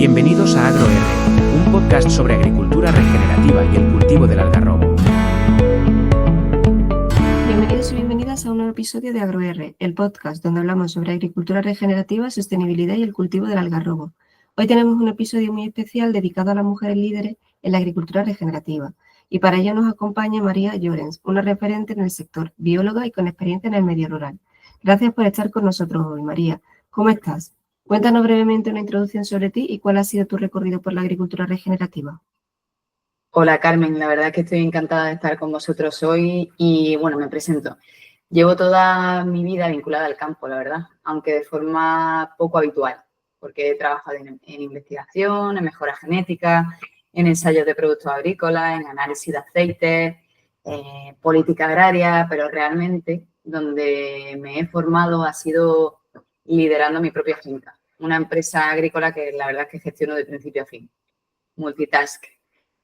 Bienvenidos a AgroR, un podcast sobre agricultura regenerativa y el cultivo del algarrobo. Bienvenidos y bienvenidas a un nuevo episodio de AgroR, el podcast donde hablamos sobre agricultura regenerativa, sostenibilidad y el cultivo del algarrobo. Hoy tenemos un episodio muy especial dedicado a las mujeres líderes en la agricultura regenerativa. Y para ello nos acompaña María Llorens, una referente en el sector, bióloga y con experiencia en el medio rural. Gracias por estar con nosotros hoy, María. ¿Cómo estás? Cuéntanos brevemente una introducción sobre ti y cuál ha sido tu recorrido por la agricultura regenerativa. Hola Carmen, la verdad es que estoy encantada de estar con vosotros hoy y bueno, me presento. Llevo toda mi vida vinculada al campo, la verdad, aunque de forma poco habitual, porque he trabajado en investigación, en mejora genética, en ensayos de productos agrícolas, en análisis de aceites, política agraria, pero realmente donde me he formado ha sido liderando mi propia finca, una empresa agrícola que la verdad es que gestiono de principio a fin, multitask.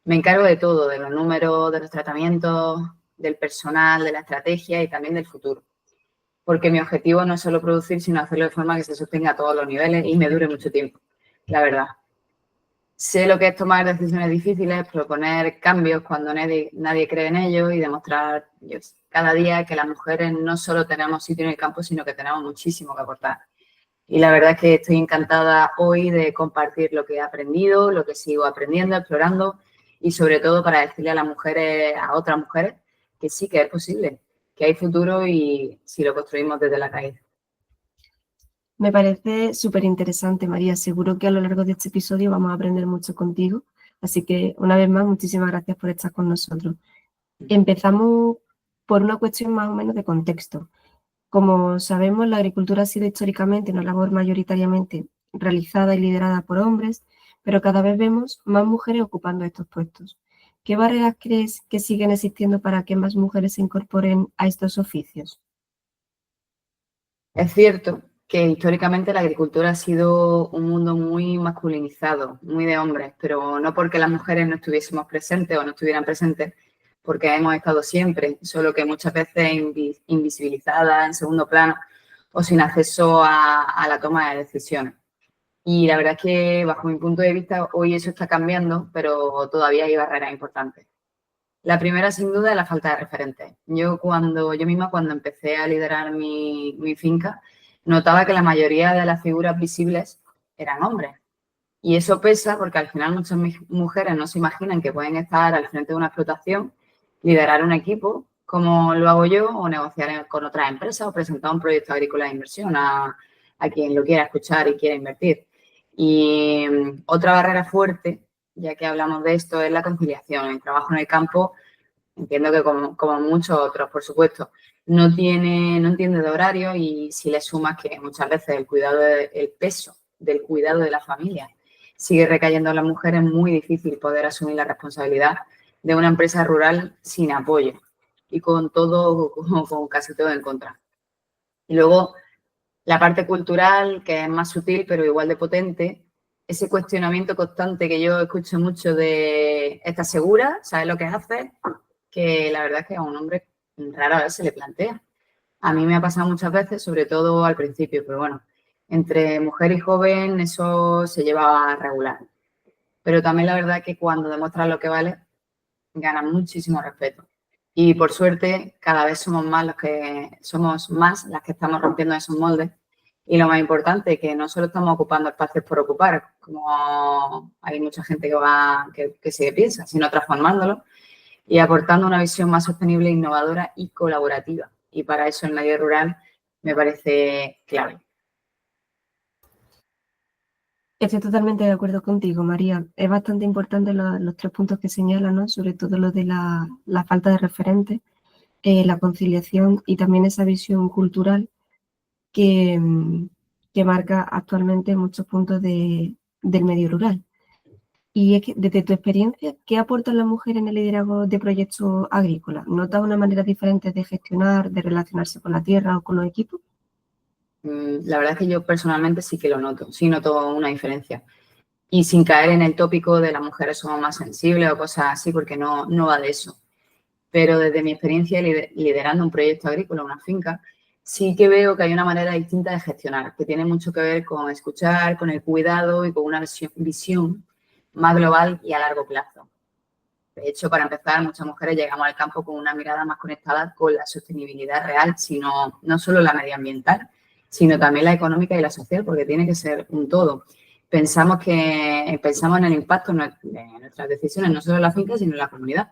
Me encargo de todo, de los números, de los tratamientos, del personal, de la estrategia y también del futuro. Porque mi objetivo no es solo producir, sino hacerlo de forma que se sostenga a todos los niveles y me dure mucho tiempo, la verdad. Sé lo que es tomar decisiones difíciles, proponer cambios cuando nadie cree en ellos y demostrar cada día que las mujeres no solo tenemos sitio en el campo, sino que tenemos muchísimo que aportar. Y la verdad es que estoy encantada hoy de compartir lo que he aprendido, lo que sigo aprendiendo, explorando y sobre todo para decirle a las mujeres, a otras mujeres, que sí que es posible, que hay futuro y si lo construimos desde la raíz. Me parece súper interesante, María. Seguro que a lo largo de este episodio vamos a aprender mucho contigo. Así que, una vez más, muchísimas gracias por estar con nosotros. Empezamos por una cuestión más o menos de contexto. Como sabemos, la agricultura ha sido históricamente una labor mayoritariamente realizada y liderada por hombres, pero cada vez vemos más mujeres ocupando estos puestos. ¿Qué barreras crees que siguen existiendo para que más mujeres se incorporen a estos oficios? Es cierto que históricamente la agricultura ha sido un mundo muy masculinizado, muy de hombres, pero no porque las mujeres no estuviésemos presentes o no estuvieran presentes, porque hemos estado siempre, solo que muchas veces invisibilizadas, en segundo plano o sin acceso a la toma de decisiones. Y la verdad es que, bajo mi punto de vista, hoy eso está cambiando, pero todavía hay barreras importantes. La primera, sin duda, es la falta de referentes. Yo misma, cuando empecé a liderar mi finca, notaba que la mayoría de las figuras visibles eran hombres. Y eso pesa porque al final muchas mujeres no se imaginan que pueden estar al frente de una explotación, liderar un equipo, como lo hago yo, o negociar con otras empresas o presentar un proyecto agrícola de inversión a quien lo quiera escuchar y quiera invertir. Y otra barrera fuerte, ya que hablamos de esto, es la conciliación. El trabajo en el campo, entiendo que como muchos otros, por supuesto, no entiende de horario y si le sumas que muchas veces el peso del cuidado de la familia sigue recayendo en las mujeres, es muy difícil poder asumir la responsabilidad de una empresa rural sin apoyo y con casi todo en contra. Y luego, la parte cultural, que es más sutil, pero igual de potente, ese cuestionamiento constante que yo escucho mucho de ¿estás segura? ¿Sabes lo que haces? Que la verdad es que a un hombre rara vez se le plantea. A mí me ha pasado muchas veces, sobre todo al principio, pero bueno, entre mujer y joven eso se lleva a regular. Pero también la verdad es que cuando demuestras lo que vale, ganas muchísimo respeto. Y por suerte, cada vez somos más las que estamos rompiendo esos moldes. Y lo más importante, que no solo estamos ocupando espacios por ocupar, como hay mucha gente que se piensa, sino transformándolo y aportando una visión más sostenible, innovadora y colaborativa. Y para eso el medio rural me parece clave. Estoy totalmente de acuerdo contigo, María. Es bastante importante los 3 puntos que señalas, ¿no? Sobre todo lo de la falta de referentes, la conciliación y también esa visión cultural que marca actualmente muchos puntos del medio rural. Y es que, desde tu experiencia, ¿qué aportan las mujeres en el liderazgo de proyectos agrícolas? ¿Notas una manera diferente de gestionar, de relacionarse con la tierra o con los equipos? La verdad es que yo personalmente sí que lo noto, sí noto una diferencia. Y sin caer en el tópico de las mujeres somos más sensibles o cosas así, porque no va de eso. Pero desde mi experiencia liderando un proyecto agrícola, una finca, sí que veo que hay una manera distinta de gestionar, que tiene mucho que ver con escuchar, con el cuidado y con una visión más global y a largo plazo. De hecho, para empezar, muchas mujeres llegamos al campo con una mirada más conectada con la sostenibilidad real, sino no solo la medioambiental, sino también la económica y la social, porque tiene que ser un todo. Pensamos en el impacto de nuestras decisiones, no solo en la finca, sino en la comunidad.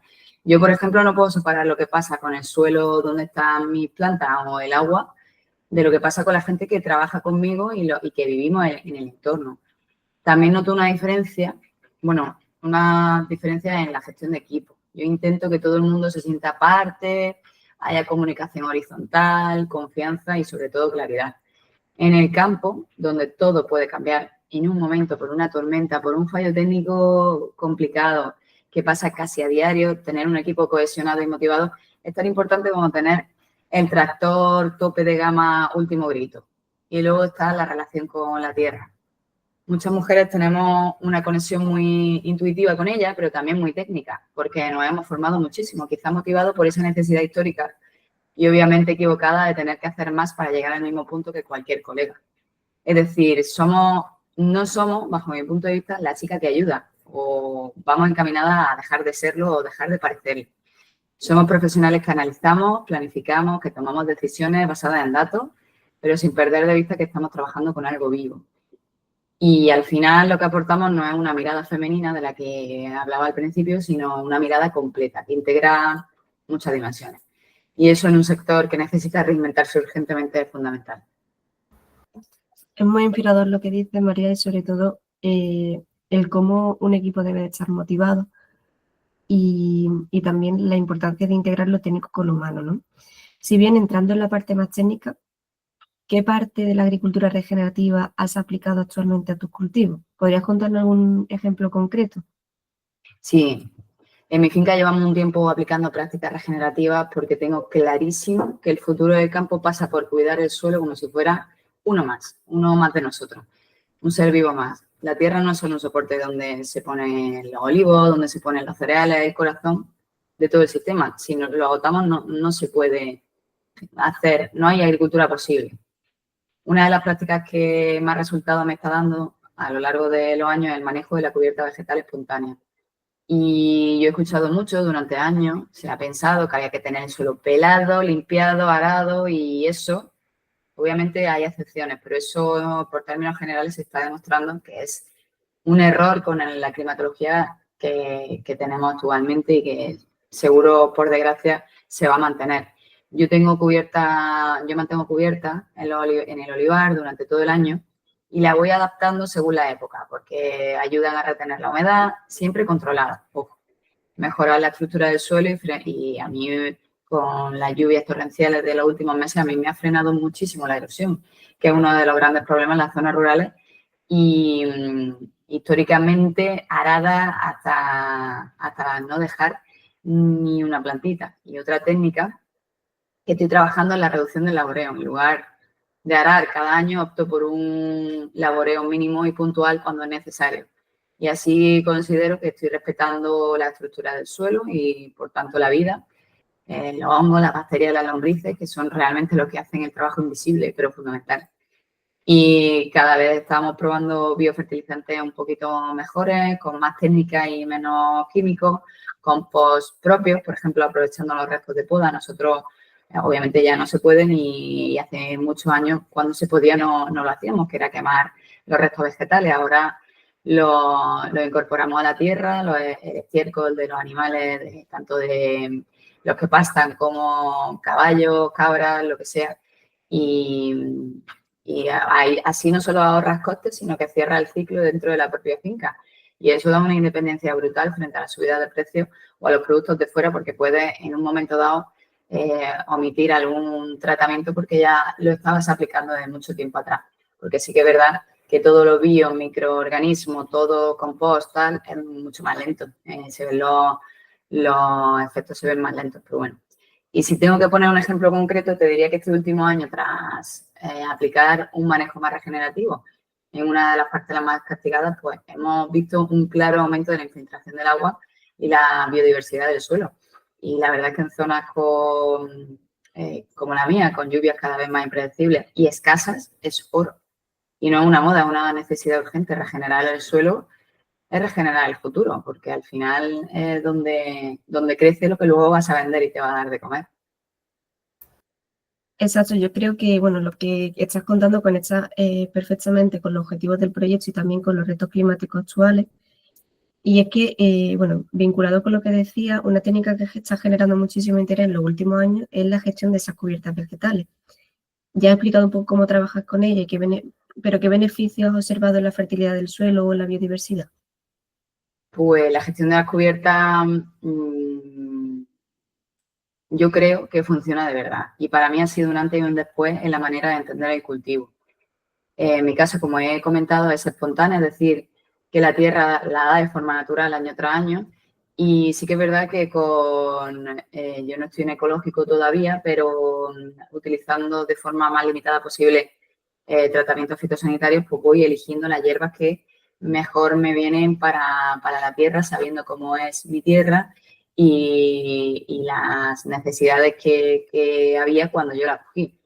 Yo, por ejemplo, no puedo separar lo que pasa con el suelo donde están mis plantas o el agua de lo que pasa con la gente que trabaja conmigo y que vivimos en el entorno. También noto una diferencia en la gestión de equipo. Yo intento que todo el mundo se sienta parte, haya comunicación horizontal, confianza y sobre todo claridad. En el campo, donde todo puede cambiar en un momento por una tormenta, por un fallo técnico complicado que pasa casi a diario, tener un equipo cohesionado y motivado es tan importante como tener el tractor tope de gama último grito. Y luego está la relación con la tierra. Muchas mujeres tenemos una conexión muy intuitiva con ella, pero también muy técnica, porque nos hemos formado muchísimo, quizá motivado por esa necesidad histórica y obviamente equivocada de tener que hacer más para llegar al mismo punto que cualquier colega. Es decir, no somos, bajo mi punto de vista, la chica que ayuda o vamos encaminadas a dejar de serlo o dejar de parecerlo. Somos profesionales que analizamos, planificamos, que tomamos decisiones basadas en datos, pero sin perder de vista que estamos trabajando con algo vivo. Y al final lo que aportamos no es una mirada femenina de la que hablaba al principio, sino una mirada completa, que integra muchas dimensiones. Y eso en un sector que necesita reinventarse urgentemente es fundamental. Es muy inspirador lo que dice María y sobre todo el cómo un equipo debe estar motivado y también la importancia de integrar lo técnico con lo humano, ¿no? Si bien entrando en la parte más técnica, ¿qué parte de la agricultura regenerativa has aplicado actualmente a tus cultivos? ¿Podrías contarnos algún ejemplo concreto? Sí, en mi finca llevamos un tiempo aplicando prácticas regenerativas porque tengo clarísimo que el futuro del campo pasa por cuidar el suelo como si fuera uno más de nosotros, un ser vivo más. La tierra no es solo un soporte donde se ponen los olivos, donde se ponen los cereales, el corazón de todo el sistema. Si lo agotamos no se puede hacer, no hay agricultura posible. Una de las prácticas que más resultados me está dando a lo largo de los años es el manejo de la cubierta vegetal espontánea. Y yo he escuchado mucho durante años, se ha pensado que había que tener el suelo pelado, limpiado, arado y eso, obviamente hay excepciones, pero eso por términos generales se está demostrando que es un error con la climatología que tenemos actualmente y que seguro, por desgracia, se va a mantener. Yo mantengo cubierta en el olivar durante todo el año y la voy adaptando según la época, porque ayudan a retener la humedad, siempre controlada. Mejorar la estructura del suelo y a mí, con las lluvias torrenciales de los últimos meses, a mí me ha frenado muchísimo la erosión, que es uno de los grandes problemas en las zonas rurales y históricamente arada hasta no dejar ni una plantita. Y otra técnica que estoy trabajando es la reducción del laboreo. En lugar de arar cada año, opto por un laboreo mínimo y puntual cuando es necesario. Y así considero que estoy respetando la estructura del suelo y, por tanto, la vida, los hongos, las bacterias, las lombrices, que son realmente los que hacen el trabajo invisible, pero fundamental. Y cada vez estamos probando biofertilizantes un poquito mejores, con más técnica y menos químicos, compost propios, por ejemplo, aprovechando los restos de poda. Nosotros, obviamente, ya no se pueden y hace muchos años, cuando se podía, no lo hacíamos, que era quemar los restos vegetales. Ahora lo incorporamos a la tierra, el estiércol de los animales, tanto de los que pastan como caballos, cabras, lo que sea. Y así no solo ahorras costes, sino que cierra el ciclo dentro de la propia finca. Y eso da una independencia brutal frente a la subida de precios o a los productos de fuera, porque puedes en un momento dado omitir algún tratamiento porque ya lo estabas aplicando desde mucho tiempo atrás. Porque sí que es verdad que todo lo bio, microorganismos, todo compost, tal, es mucho más lento. Los efectos se ven más lentos, pero bueno. Y si tengo que poner un ejemplo concreto, te diría que este último año, tras aplicar un manejo más regenerativo en una de las parcelas más castigadas, pues hemos visto un claro aumento de la infiltración del agua y la biodiversidad del suelo. Y la verdad es que en zonas con como la mía, con lluvias cada vez más impredecibles y escasas, es oro. Y no es una moda, es una necesidad urgente. Regenerar el suelo es regenerar el futuro, porque al final es donde crece lo que luego vas a vender y te va a dar de comer. Exacto, yo creo que, bueno, lo que estás contando conecta perfectamente con los objetivos del proyecto y también con los retos climáticos actuales. Y es que, bueno, vinculado con lo que decía, una técnica que está generando muchísimo interés en los últimos años es la gestión de esas cubiertas vegetales. Ya he explicado un poco cómo trabajas con ella, pero ¿qué beneficios has observado en la fertilidad del suelo o en la biodiversidad? Pues la gestión de las cubiertas, yo creo que funciona de verdad. Y para mí ha sido un antes y un después en la manera de entender el cultivo. En mi caso, como he comentado, es espontánea, es decir, que la tierra la da de forma natural año tras año. Y sí que es verdad que yo no estoy en ecológico todavía, pero utilizando de forma más limitada posible tratamientos fitosanitarios, pues voy eligiendo las hierbas que mejor me vienen para la tierra, sabiendo cómo es mi tierra y las necesidades que había cuando yo la cogí.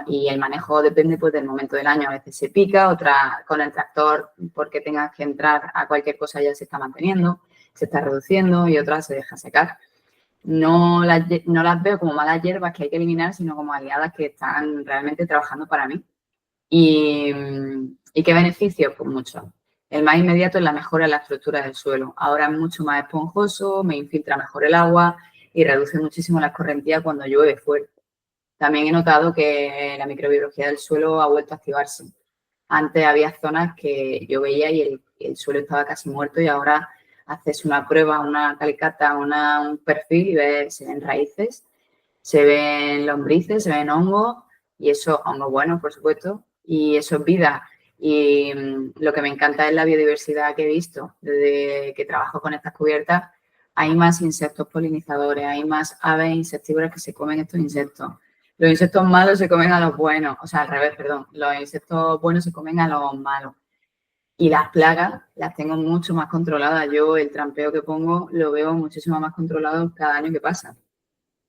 Y el manejo depende pues, del momento del año. A veces se pica, otra con el tractor porque tengas que entrar a cualquier cosa ya se está manteniendo, se está reduciendo y otras se deja secar. No las veo como malas hierbas que hay que eliminar, sino como aliadas que están realmente trabajando para mí. ¿Y qué beneficios? Pues muchos. El más inmediato es la mejora en la estructura del suelo. Ahora es mucho más esponjoso, me infiltra mejor el agua y reduce muchísimo la escorrentía cuando llueve fuerte. También he notado que la microbiología del suelo ha vuelto a activarse. Antes había zonas que yo veía y el suelo estaba casi muerto y ahora haces una prueba, una calicata, un perfil y se ven raíces, se ven lombrices, se ven hongos y eso, hongos buenos, por supuesto, y eso es vida. Y lo que me encanta es la biodiversidad que he visto desde que trabajo con estas cubiertas. Hay más insectos polinizadores, hay más aves insectívoras que se comen estos insectos. Los insectos malos se comen a los buenos, o sea, al revés, perdón. Los insectos buenos se comen a los malos. Y las plagas las tengo mucho más controladas. Yo el trampeo que pongo lo veo muchísimo más controlado cada año que pasa.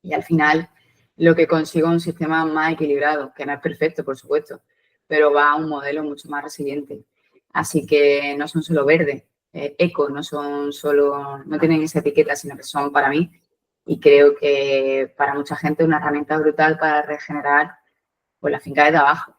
Y al final lo que consigo es un sistema más equilibrado, que no es perfecto, por supuesto, pero va a un modelo mucho más resiliente. Así que no son solo verdes, eco, no tienen esa etiqueta, sino que son para mí. Y creo que para mucha gente es una herramienta brutal para regenerar pues, la finca de abajo.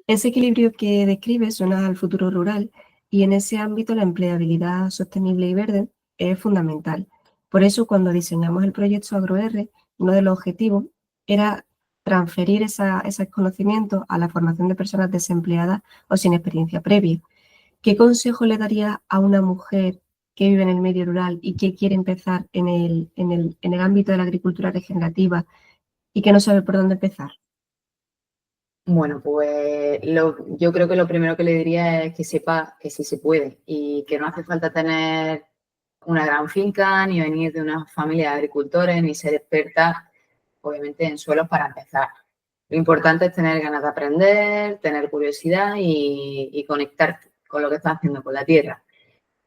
Ese equilibrio que describes suena al futuro rural y en ese ámbito la empleabilidad sostenible y verde es fundamental. Por eso, cuando diseñamos el proyecto AgroR, uno de los objetivos era transferir esos conocimientos a la formación de personas desempleadas o sin experiencia previa. ¿Qué consejo le daría a una mujer que vive en el medio rural y que quiere empezar en el ámbito de la agricultura regenerativa y que no sabe por dónde empezar? Bueno, pues yo creo que lo primero que le diría es que sepa que sí se puede y que no hace falta tener una gran finca, ni venir de una familia de agricultores, ni ser experta, obviamente, en suelos para empezar. Lo importante es tener ganas de aprender, tener curiosidad y conectar con lo que estás haciendo con la tierra.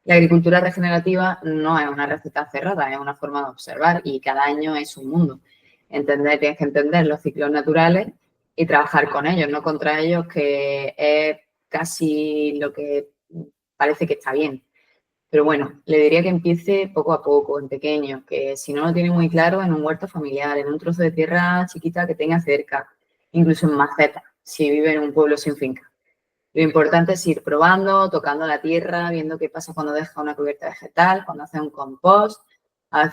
La agricultura regenerativa no es una receta cerrada, es una forma de observar y cada año es un mundo. Tienes que entender los ciclos naturales y trabajar con ellos, no contra ellos, que es casi lo que parece que está bien. Pero bueno, le diría que empiece poco a poco, en pequeño, que si no lo tiene muy claro, en un huerto familiar, en un trozo de tierra chiquita que tenga cerca, incluso en maceta, si vive en un pueblo sin finca. Lo importante es ir probando, tocando la tierra, viendo qué pasa cuando deja una cubierta vegetal, cuando hace un compost. A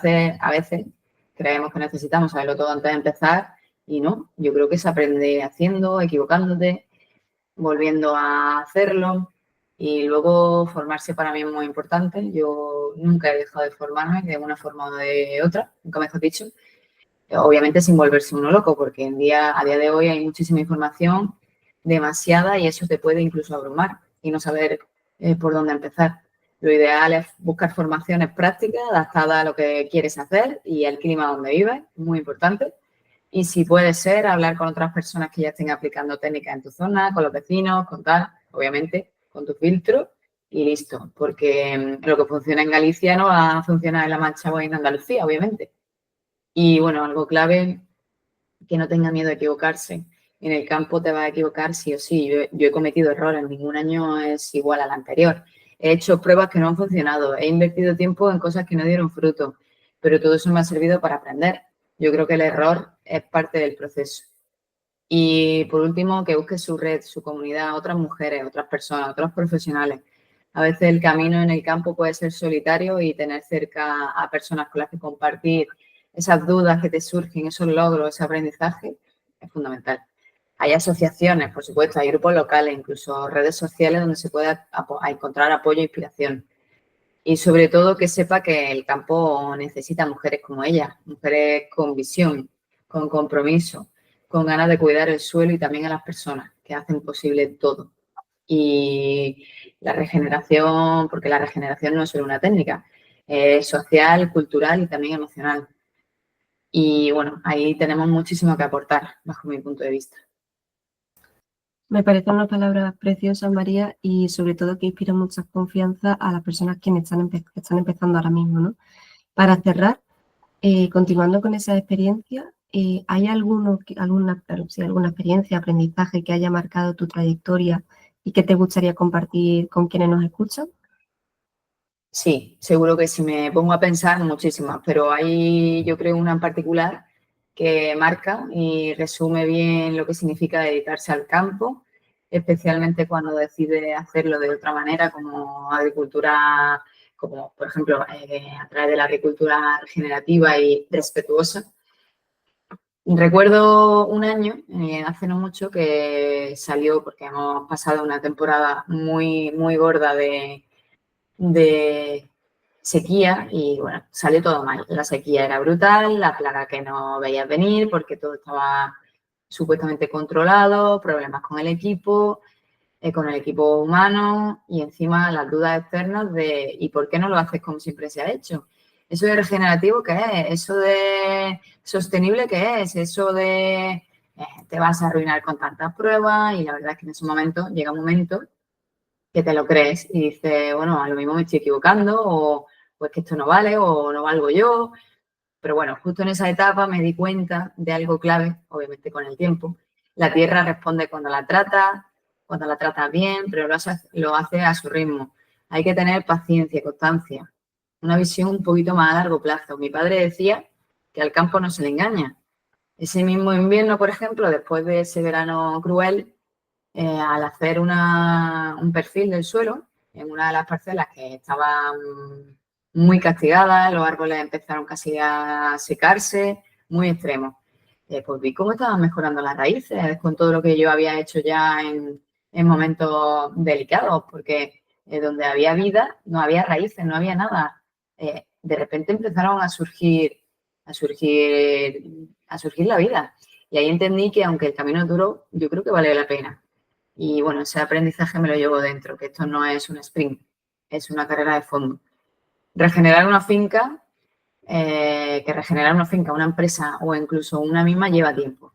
veces creemos que necesitamos saberlo todo antes de empezar y no. Yo creo que se aprende haciendo, equivocándote, volviendo a hacerlo. Y luego formarse para mí es muy importante. Yo nunca he dejado de formarme de una forma o de otra, nunca mejor dicho. Obviamente sin volverse uno loco, porque a día de hoy hay muchísima información, demasiada, y eso te puede incluso abrumar y no saber por dónde empezar. Lo ideal es buscar formaciones prácticas adaptadas a lo que quieres hacer y al clima donde vives, muy importante. Y si puede ser, hablar con otras personas que ya estén aplicando técnicas en tu zona, con los vecinos, con tal, obviamente, con tu filtro y listo. Porque lo que funciona en Galicia no va a funcionar en La Mancha o en Andalucía, obviamente. Y bueno, algo clave, que no tenga miedo a equivocarse. En el campo te vas a equivocar sí o sí. Yo he cometido errores, ningún año es igual al anterior. He hecho pruebas que no han funcionado, he invertido tiempo en cosas que no dieron fruto, pero todo eso me ha servido para aprender. Yo creo que el error es parte del proceso. Y por último, que busque su red, su comunidad, otras mujeres, otras personas, otros profesionales. A veces el camino en el campo puede ser solitario y tener cerca a personas con las que compartir esas dudas que te surgen, esos logros, ese aprendizaje, es fundamental. Hay asociaciones, por supuesto, hay grupos locales, incluso redes sociales donde se puede encontrar apoyo e inspiración. Y sobre todo que sepa que el campo necesita mujeres como ella, mujeres con visión, con compromiso, con ganas de cuidar el suelo y también a las personas que hacen posible todo. Y la regeneración, porque la regeneración no es solo una técnica, es social, cultural y también emocional. Y bueno, ahí tenemos muchísimo que aportar, bajo mi punto de vista. Me parecen unas palabras preciosas, María, y sobre todo que inspiran mucha confianza a las personas que están empezando ahora mismo, ¿no? Para cerrar, continuando con esa experiencia, ¿hay alguna experiencia, aprendizaje que haya marcado tu trayectoria y que te gustaría compartir con quienes nos escuchan? Sí, seguro que si me pongo a pensar muchísimas, pero hay yo creo una en particular que marca y resume bien lo que significa dedicarse al campo, especialmente cuando decide hacerlo de otra manera, como agricultura, como por ejemplo a través de la agricultura regenerativa y respetuosa. Recuerdo un año, hace no mucho, que salió, porque hemos pasado una temporada muy, muy gorda de sequía y bueno, salió todo mal. La sequía era brutal, la plaga que no veías venir porque todo estaba supuestamente controlado, problemas con el equipo humano y encima las dudas externas de ¿y por qué no lo haces como siempre se ha hecho? ¿Eso de regenerativo qué es? ¿Eso de sostenible qué es? ¿Eso de te vas a arruinar con tantas pruebas? Y la verdad es que en ese momento llega un momento que te lo crees y dices, bueno, a lo mismo me estoy equivocando o es que esto no vale o no valgo yo. Pero bueno, justo en esa etapa me di cuenta de algo clave, obviamente con el tiempo. La tierra responde cuando la tratas bien, pero lo hace a su ritmo. Hay que tener paciencia, constancia, una visión un poquito más a largo plazo. Mi padre decía que al campo no se le engaña. Ese mismo invierno, por ejemplo, después de ese verano cruel, al hacer un perfil del suelo en una de las parcelas que estaban muy castigadas, los árboles empezaron casi a secarse, muy extremos. Pues vi cómo estaban mejorando las raíces con todo lo que yo había hecho ya en momentos delicados, porque donde había vida no había raíces, no había nada. De repente empezaron a surgir la vida. Y ahí entendí que aunque el camino es duro, yo creo que vale la pena. Y bueno, ese aprendizaje me lo llevo dentro, que esto no es un sprint, es una carrera de fondo. Regenerar una finca, una empresa o incluso una misma lleva tiempo.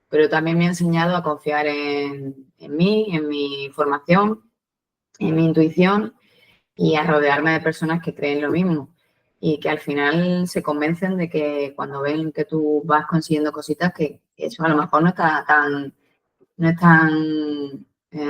Pero también me ha enseñado a confiar en mí, en mi formación, en mi intuición y a rodearme de personas que creen lo mismo y que al final se convencen de que cuando ven que tú vas consiguiendo cositas, que eso a lo mejor no es tan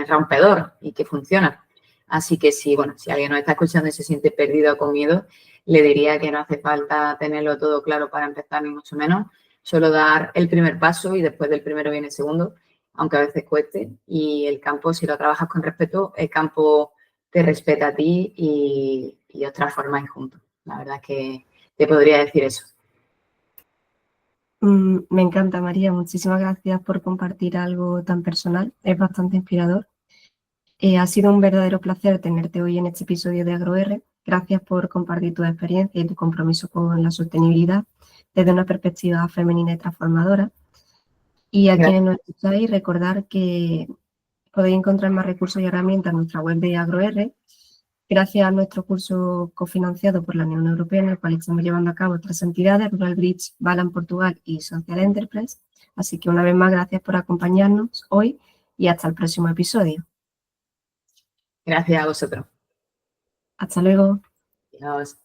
rompedor y que funciona. Así que si alguien nos está escuchando y se siente perdido o con miedo, le diría que no hace falta tenerlo todo claro para empezar, ni mucho menos. Solo dar el primer paso y después del primero viene el segundo, aunque a veces cueste. Y el campo, si lo trabajas con respeto, el campo te respeta a ti y os transformáis juntos. La verdad es que te podría decir eso. Me encanta, María. Muchísimas gracias por compartir algo tan personal. Es bastante inspirador. Ha sido un verdadero placer tenerte hoy en este episodio de AgroR. Gracias por compartir tu experiencia y tu compromiso con la sostenibilidad desde una perspectiva femenina y transformadora. Y a quienes nos escucháis, recordar que podéis encontrar más recursos y herramientas en nuestra web de AgroR. Gracias a nuestro curso cofinanciado por la Unión Europea, en el cual estamos llevando a cabo 3 entidades, Rural Bridge, Balan Portugal y Social Enterprise. Así que una vez más, gracias por acompañarnos hoy y hasta el próximo episodio. Gracias a vosotros. Hasta luego. Adiós.